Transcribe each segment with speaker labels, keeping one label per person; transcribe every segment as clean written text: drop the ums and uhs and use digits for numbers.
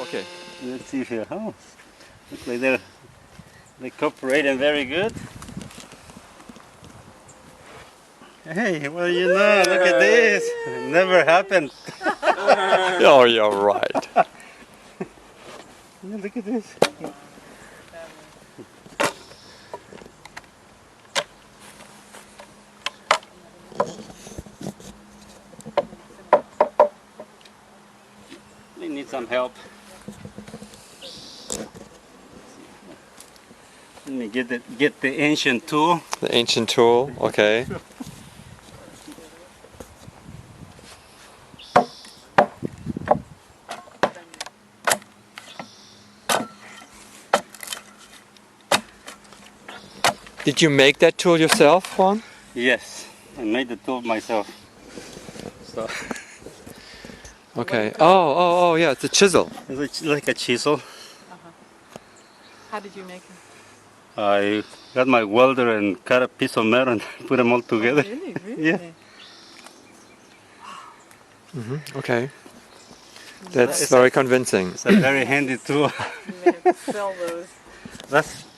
Speaker 1: Okay.
Speaker 2: Let's see here. Oh, looks like they're cooperating very good. Hey, well, you know, look at this. It never happened.
Speaker 1: Oh, you're right.
Speaker 2: Yeah, look at this. They need some help. Let me get the ancient tool.
Speaker 1: The ancient tool. Okay. Did you make that tool yourself, Juan?
Speaker 2: Yes, I made the tool myself. So
Speaker 1: Okay. Oh, yeah. It's a chisel.
Speaker 2: it's like a chisel.
Speaker 3: How did you make it?
Speaker 2: I got my welder and cut a piece of metal and put them all together.
Speaker 3: Oh, really? Really?
Speaker 2: Yeah.
Speaker 1: Okay. That's very convincing.
Speaker 2: It's a very handy tool.
Speaker 3: You may have to sell those.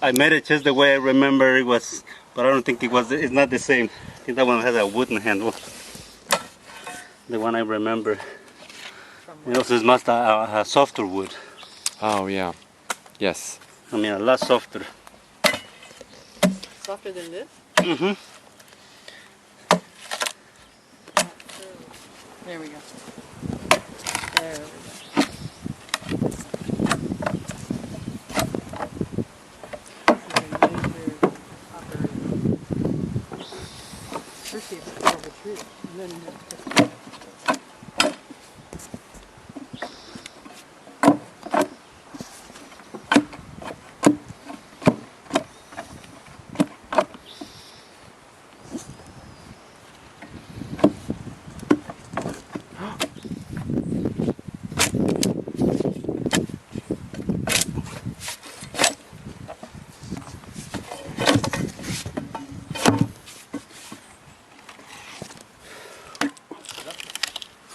Speaker 2: I made it just the way I remember it was, but I don't think it was. It's not the same. I think that one has a wooden handle. The one I remember. It also is much a softer wood.
Speaker 1: Oh, yeah. Yes.
Speaker 2: I mean, a lot softer.
Speaker 3: Softer than this?
Speaker 2: Mm-hmm.
Speaker 3: There we go. There we go. First you have to pull the tree, and then you have to...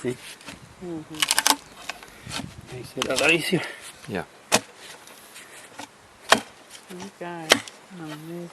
Speaker 2: See? Makes it a lot easier.
Speaker 1: Yeah.
Speaker 3: You guys, amazing.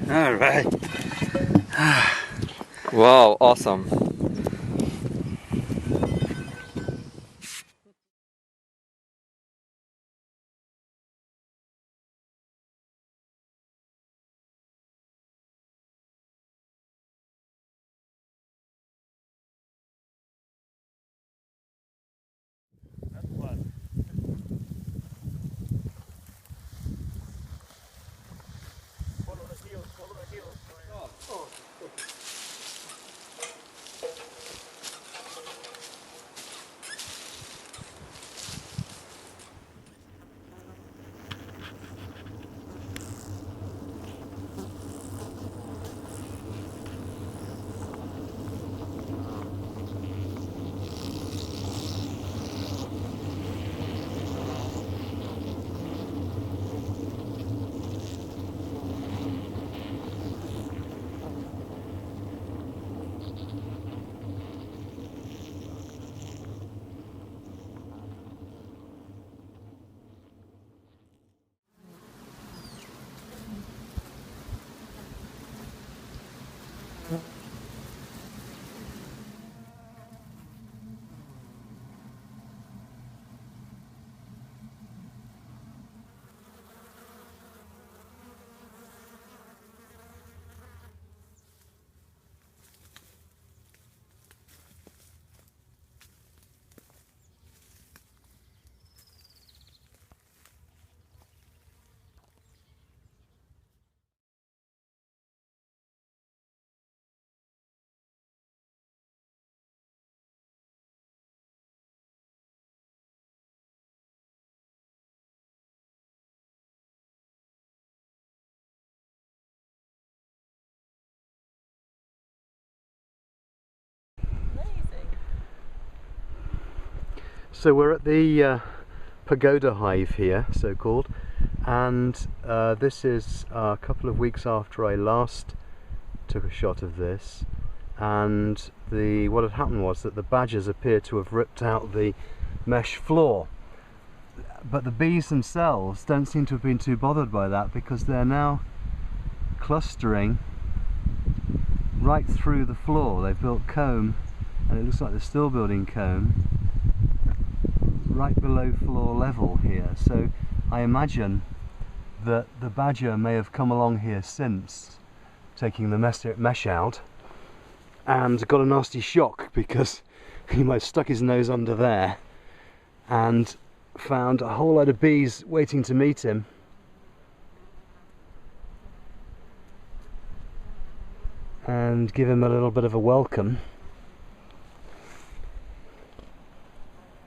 Speaker 2: All right.
Speaker 1: Wow, awesome.
Speaker 4: So we're at the pagoda hive here, so called, and this is a couple of weeks after I last took a shot of this, and what had happened was that the badgers appeared to have ripped out the mesh floor, but the bees themselves don't seem to have been too bothered by that, because they're now clustering right through the floor. They've built comb, and it looks like they're still building comb right below floor level here. So I imagine that the badger may have come along here since, taking the mesh out, and got a nasty shock, because he might have stuck his nose under there and found a whole load of bees waiting to meet him. And give him a little bit of a welcome.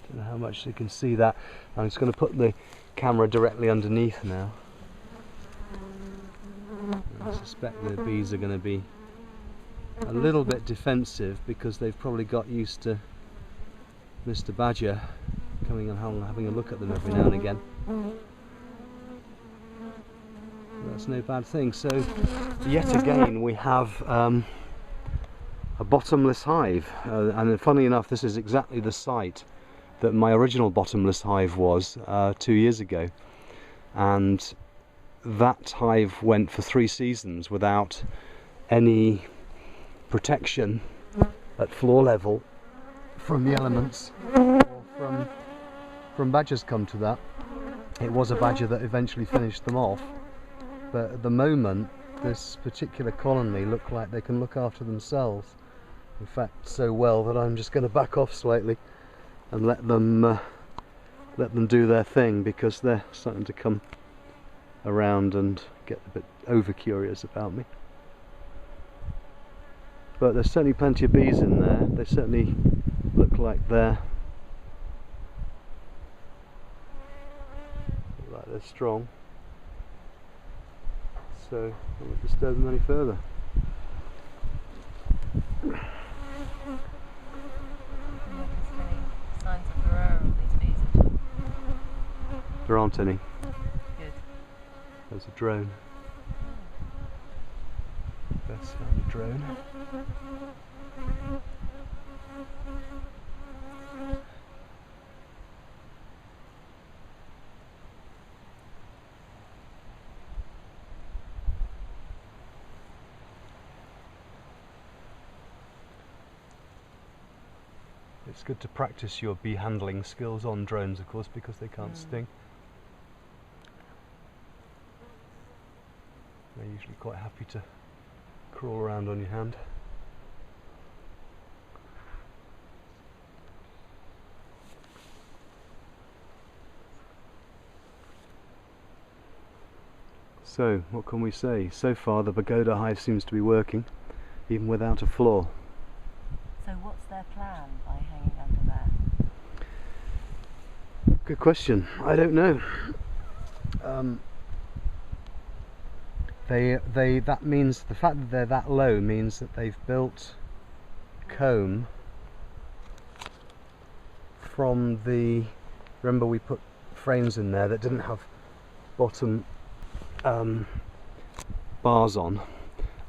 Speaker 4: Don't know how much you can see that. I'm just going to put the camera directly underneath now. I suspect the bees are going to be a little bit defensive, because they've probably got used to Mr. Badger coming along, having a look at them every now and again. That's no bad thing. So yet again we have a bottomless hive, and funnily enough, this is exactly the site that my original bottomless hive was 2 years ago, and that hive went for 3 seasons without any protection at floor level from the elements, or from badgers, come to that. It was a badger that eventually finished them off, but at the moment this particular colony look like they can look after themselves, in fact so well that I'm just going to back off slightly and let them do their thing, because they're starting to come around and get a bit over curious about me. But there's certainly plenty of bees in there. They certainly look like they're strong, so I won't disturb them any further.
Speaker 3: Signs of Ferrara on these bees at all?
Speaker 4: There aren't any.
Speaker 3: Good.
Speaker 4: There's a drone. Best found a drone. It's good to practice your bee handling skills on drones, of course, because they can't sting. They're usually quite happy to crawl around on your hand. So, what can we say? So far the pagoda hive seems to be working, even without a floor.
Speaker 3: So what's their plan by hanging under there?
Speaker 4: Good question. I don't know. That means, the fact that they're that low means that they've built comb from the, remember we put frames in there that didn't have bottom bars on,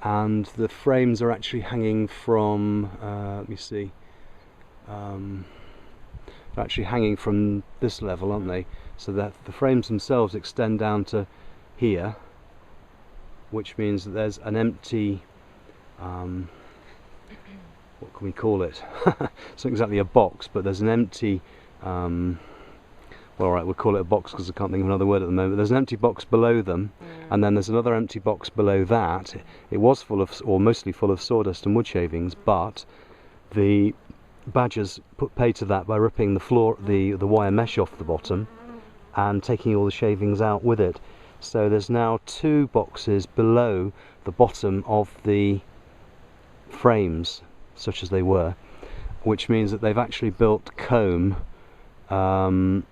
Speaker 4: and the frames are actually hanging from let me see, they're actually hanging from this level, aren't they? So that the frames themselves extend down to here, which means that there's an empty, what can we call it? It's not exactly a box, but there's an empty, well, alright, we'll call it a box because I can't think of another word at the moment. There's an empty box below them, and then there's another empty box below that. It was full of, or mostly full of, sawdust and wood shavings, but the badgers put pay to that by ripping the floor, the wire mesh off the bottom and taking all the shavings out with it. So there's now 2 boxes below the bottom of the frames, such as they were, which means that they've actually built comb 1,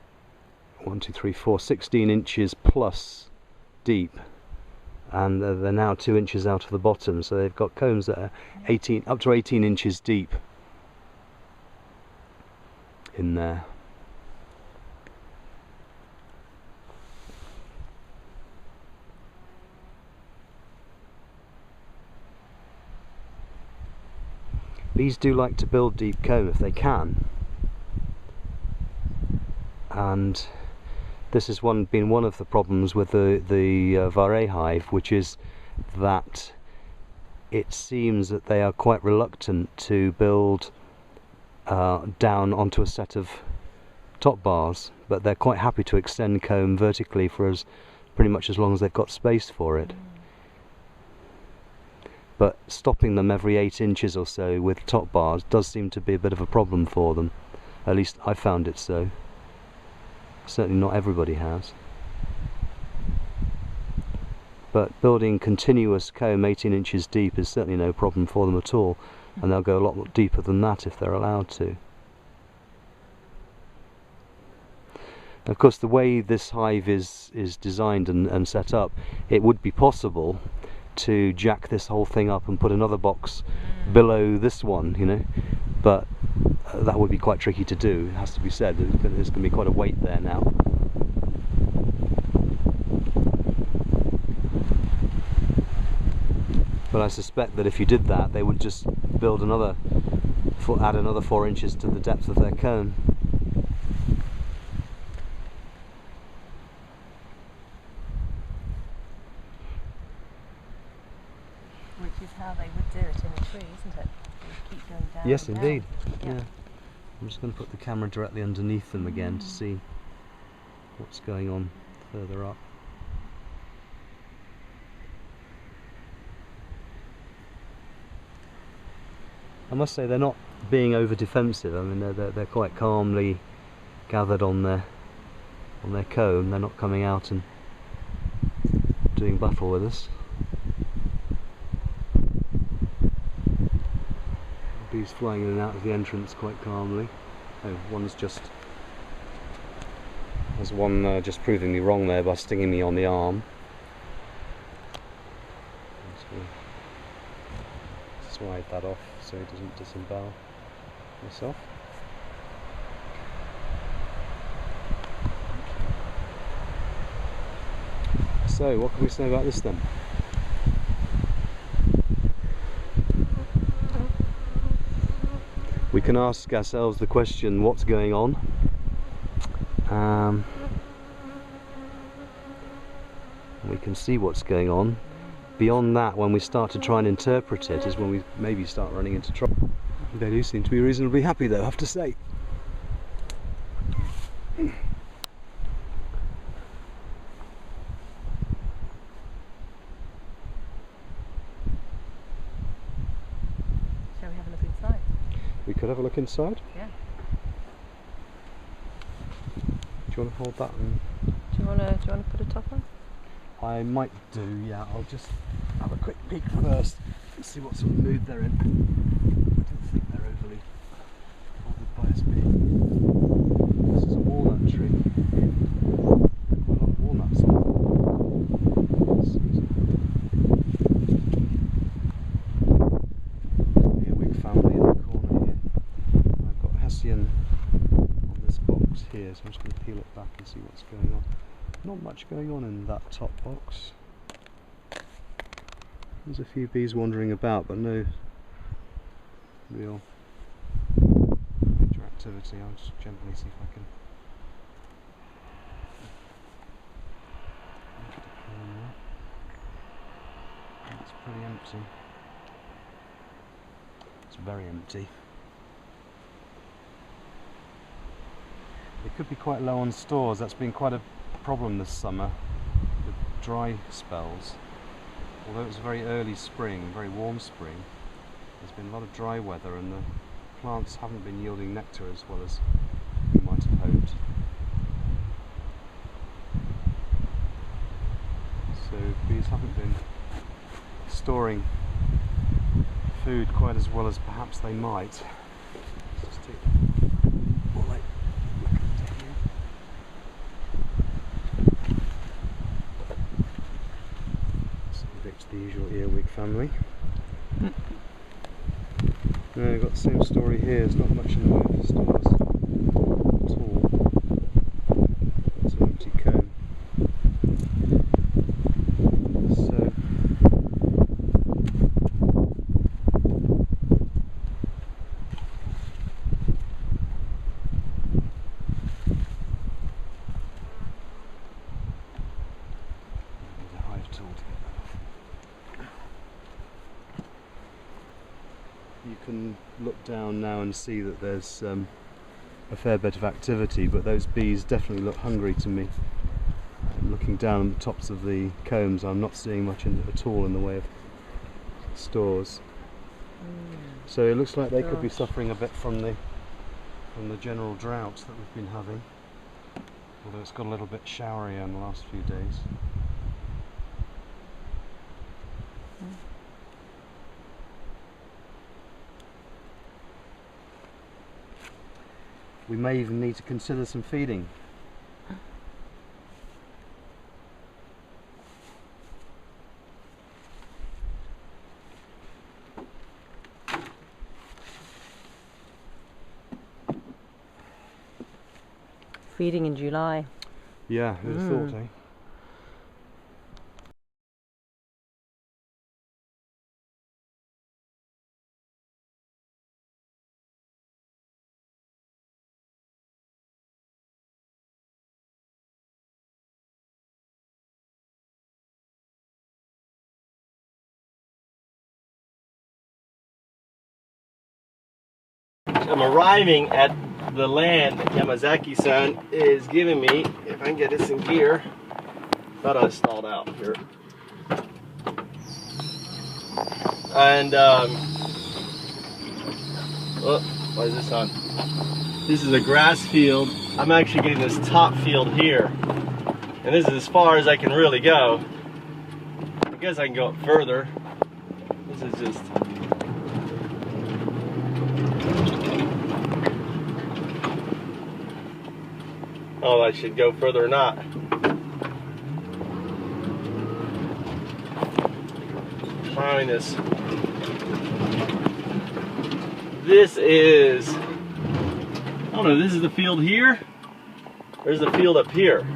Speaker 4: 2, 3, 4, 16 inches plus deep, and they're now 2 inches out of the bottom, so they've got combs that are 18 up to 18 inches deep in there. Bees do like to build deep comb if they can, and this has been one of the problems with the Varroa hive, which is that it seems that they are quite reluctant to build down onto a set of top bars, but they're quite happy to extend comb vertically for pretty much as long as they've got space for it. But stopping them every 8 inches or so with top bars does seem to be a bit of a problem for them. At least I found it so. Certainly not everybody has. But building continuous comb 18 inches deep is certainly no problem for them at all, and they'll go a lot deeper than that if they're allowed to. Of course, the way this hive is designed and set up, it would be possible to jack this whole thing up and put another box below this one, you know, but that would be quite tricky to do, it has to be said. There's going to be quite a weight there now. But I suspect that if you did that, they would just build add another 4 inches to the depth of their comb.
Speaker 3: Which is how they would do it in a tree, isn't it? They keep going down.
Speaker 4: Yes,
Speaker 3: and
Speaker 4: indeed.
Speaker 3: down.
Speaker 4: Yeah. I'm just going to put the camera directly underneath them again to see what's going on further up. I must say they're not being over defensive. I mean, they're quite calmly gathered on their comb. They're not coming out and doing battle with us. Bees flying in and out of the entrance quite calmly. Oh, there's one just proving me wrong there by stinging me on the arm. Slide that off so he doesn't disembowel myself. So, what can we say about this then? We can ask ourselves the question, what's going on? We can see what's going on. Beyond that, when we start to try and interpret it, is when we maybe start running into trouble. They do seem to be reasonably happy though, I have to say.
Speaker 3: Shall we have a look inside?
Speaker 4: We could have a look inside.
Speaker 3: Yeah.
Speaker 4: Do you want to hold that?
Speaker 3: Do you want to put a top on?
Speaker 4: I might do, yeah. I'll just have a quick peek first and see what sort of mood they're in. I don't think they're overly bothered by us being. This is a walnut tree. Quite a lot of walnuts on it. Earwig family in the corner here. I've got Hessian on this box here, so I'm just going to peel it back and see what's going on. Not much going on in that top box. There's a few bees wandering about, but no real major activity. I'll just gently see if I can make it appear. It's pretty empty. It's very empty. It could be quite low on stores. That's been quite a problem this summer with dry spells. Although it's a very early spring, very warm spring, there's been a lot of dry weather and the plants haven't been yielding nectar as well as we might have hoped. So bees haven't been storing food quite as well as perhaps they might. Let's just take more light. The usual earwig family. Now we've got the same story here. There's not much in the way of stars at all. It's an empty comb. So can look down now and see that there's a fair bit of activity, but those bees definitely look hungry to me. Looking down on the tops of the combs, I'm not seeing much at all in the way of stores. So it looks like they could be suffering a bit from the general drought that we've been having, although it's got a little bit showerier in the last few days. We may even need to consider some feeding.
Speaker 5: Feeding in July.
Speaker 4: Yeah, who'd have thought, eh?
Speaker 6: I'm arriving at the land that Yamazaki-san is giving me. If I can get this in gear. Thought I was stalled out here. And, oh, why is this on? This is a grass field. I'm actually getting this top field here. And this is as far as I can really go. I guess I can go up further. This is just... Oh, I should go further or not. Find this. This is, I don't know, this is the field here. There's the field up here.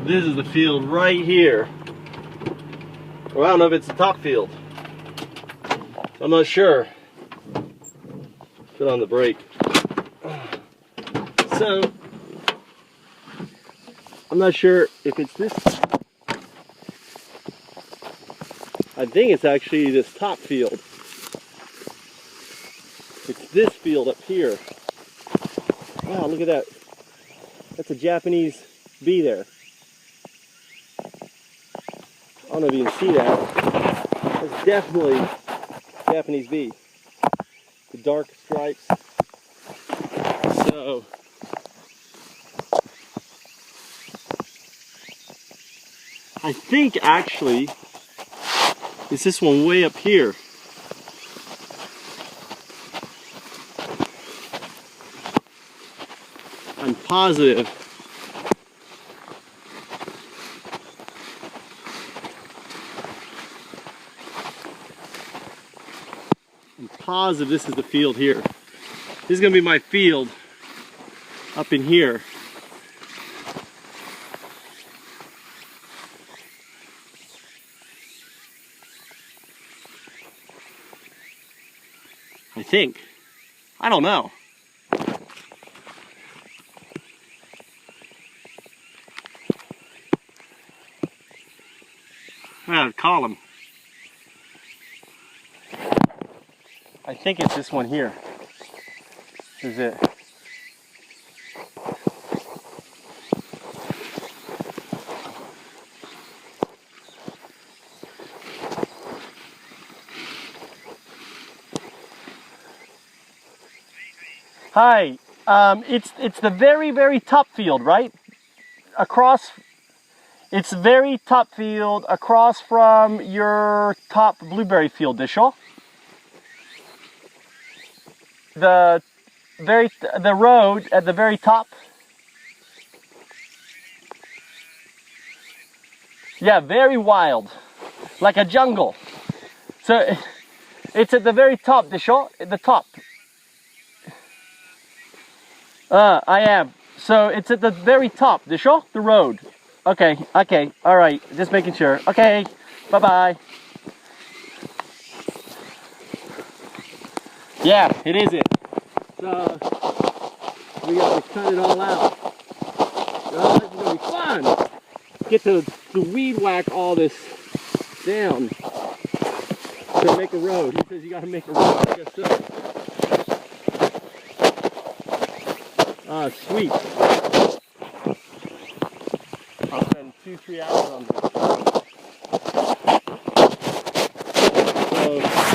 Speaker 6: This is the field right here. Well, I don't know if it's the top field. I'm not sure. Put on the brake. So, I'm not sure if it's this. I think it's actually this top field. It's this field up here. Wow, look at that. That's a Japanese bee there. I don't know if you can see that. That's definitely a Japanese bee. The dark stripes. So I think actually it's this one way up here. I'm positive. Positive this is the field here. This is going to be my field up in here. I think. I don't know. I'd call him. I think it's this one here. This is it. Hi. It's the very top field, right? Across. It's the very top field across from your top blueberry field, Disho. The road at the very top. Yeah, very wild, like a jungle. So it's at the very top, Disho, at the top. I am. So it's at the very top, Disho, the road. Okay, all right, just making sure. Okay, bye-bye. Yeah, it is it. So, we got to cut it all out. Oh, this is going to be fun. Get to weed whack all this down to make a road. He says you gotta make a road. I guess so. Ah, sweet. I'll spend 2-3 hours on this. So